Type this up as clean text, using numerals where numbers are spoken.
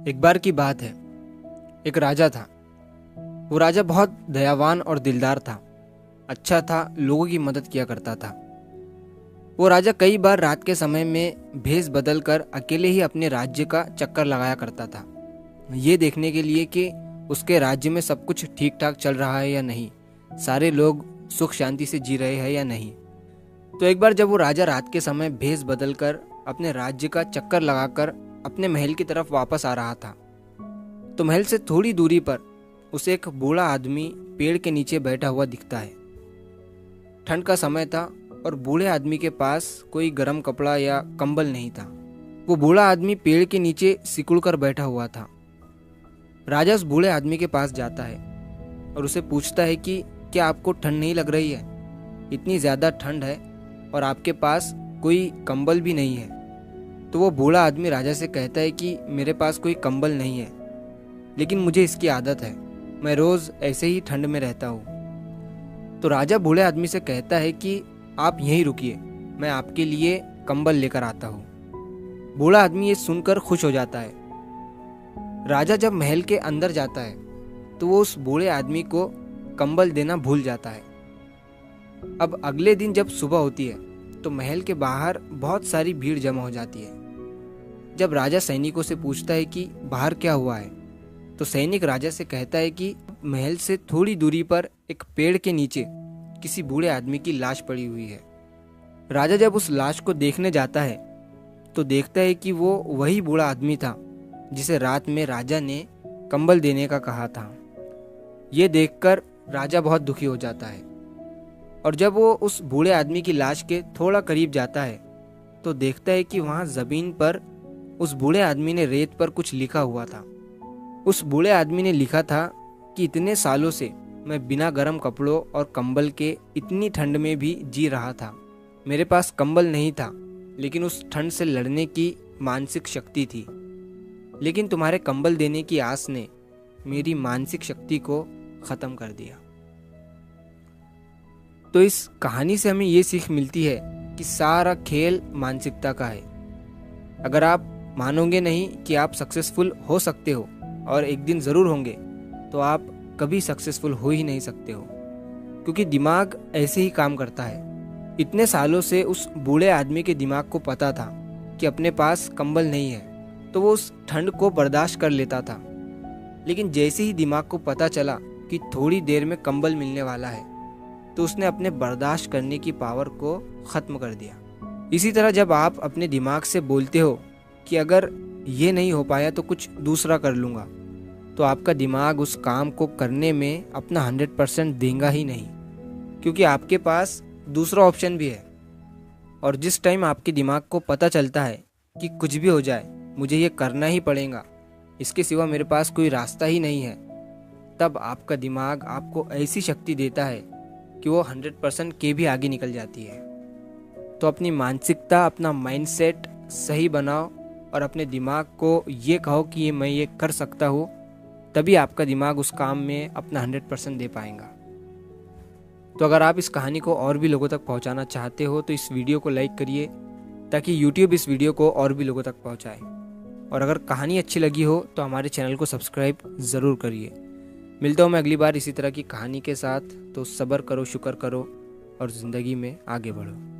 एक बार की बात है। एक राजा था। वो राजा बहुत दयावान और दिलदार था। अच्छा था, लोगों की मदद किया करता था। वो राजा कई बार रात के समय में भेष बदल कर अकेले ही अपने राज्य का चक्कर लगाया करता था, ये देखने के लिए कि उसके राज्य में सब कुछ ठीक ठाक चल रहा है या नहीं, सारे लोग सुख शांति से जी रहे हैं या नहीं। तो एक बार जब वो राजा रात के समय भेष बदल कर अपने राज्य का चक्कर लगाकर अपने महल की तरफ वापस आ रहा था, तो महल से थोड़ी दूरी पर उसे एक बूढ़ा आदमी पेड़ के नीचे बैठा हुआ दिखता है। ठंड का समय था और बूढ़े आदमी के पास कोई गर्म कपड़ा या कंबल नहीं था। वो बूढ़ा आदमी पेड़ के नीचे सिकुड़ कर बैठा हुआ था। राजा उस बूढ़े आदमी के पास जाता है और उसे पूछता है कि क्या आपको ठंड नहीं लग रही है? इतनी ज़्यादा ठंड है और आपके पास कोई कंबल भी नहीं है। तो वो बूढ़ा आदमी राजा से कहता है कि मेरे पास कोई कंबल नहीं है, लेकिन मुझे इसकी आदत है, मैं रोज़ ऐसे ही ठंड में रहता हूँ। तो राजा बूढ़े आदमी से कहता है कि आप यहीं रुकिए, मैं आपके लिए कंबल लेकर आता हूँ। बूढ़ा आदमी ये सुनकर खुश हो जाता है। राजा जब महल के अंदर जाता है तो वो उस बूढ़े आदमी को कंबल देना भूल जाता है। अब अगले दिन जब सुबह होती है तो महल के बाहर बहुत सारी भीड़ जमा हो जाती है। जब राजा सैनिकों से पूछता है कि बाहर क्या हुआ है, तो सैनिक राजा से कहता है कि महल से थोड़ी दूरी पर एक पेड़ के नीचे किसी बूढ़े आदमी की लाश पड़ी हुई है। राजा जब उस लाश को देखने जाता है तो देखता है कि वो वही बूढ़ा आदमी था जिसे रात में राजा ने कंबल देने का कहा था। ये देखकर राजा बहुत दुखी हो जाता है और जब वो उस बूढ़े आदमी की लाश के थोड़ा करीब जाता है तो देखता है कि वहाँ ज़मीन पर उस बूढ़े आदमी ने रेत पर कुछ लिखा हुआ था। उस बूढ़े आदमी ने लिखा था कि इतने सालों से मैं बिना गर्म कपड़ों और कंबल के इतनी ठंड में भी जी रहा था। मेरे पास कंबल नहीं था, लेकिन उस ठंड से लड़ने की मानसिक शक्ति थी। लेकिन तुम्हारे कंबल देने की आस ने मेरी मानसिक शक्ति को ख़त्म कर दिया। तो इस कहानी से हमें ये सीख मिलती है कि सारा खेल मानसिकता का है। अगर आप मानोगे नहीं कि आप सक्सेसफुल हो सकते हो, और एक दिन ज़रूर होंगे, तो आप कभी सक्सेसफुल हो ही नहीं सकते हो, क्योंकि दिमाग ऐसे ही काम करता है। इतने सालों से उस बूढ़े आदमी के दिमाग को पता था कि अपने पास कंबल नहीं है, तो वो उस ठंड को बर्दाश्त कर लेता था। लेकिन जैसे ही दिमाग को पता चला कि थोड़ी देर में कंबल मिलने वाला है, तो उसने अपने बर्दाश्त करने की पावर को ख़त्म कर दिया। इसी तरह जब आप अपने दिमाग से बोलते हो कि अगर ये नहीं हो पाया तो कुछ दूसरा कर लूँगा, तो आपका दिमाग उस काम को करने में अपना 100% देगा ही नहीं, क्योंकि आपके पास दूसरा ऑप्शन भी है। और जिस टाइम आपके दिमाग को पता चलता है कि कुछ भी हो जाए मुझे ये करना ही पड़ेगा, इसके सिवा मेरे पास कोई रास्ता ही नहीं है, तब आपका दिमाग आपको ऐसी शक्ति देता है कि वो 100% के भी आगे निकल जाती है। तो अपनी मानसिकता, अपना माइंडसेट सही बनाओ और अपने दिमाग को ये कहो कि मैं ये कर सकता हूँ, तभी आपका दिमाग उस काम में अपना 100% दे पाएगा। तो अगर आप इस कहानी को और भी लोगों तक पहुँचाना चाहते हो तो इस वीडियो को लाइक करिए, ताकि YouTube इस वीडियो को और भी लोगों तक पहुँचाए। और अगर कहानी अच्छी लगी हो तो हमारे चैनल को सब्सक्राइब ज़रूर करिए। मिलता हूँ मैं अगली बार इसी तरह की कहानी के साथ। तो सब्र करो, शुक्र करो और ज़िंदगी में आगे बढ़ो।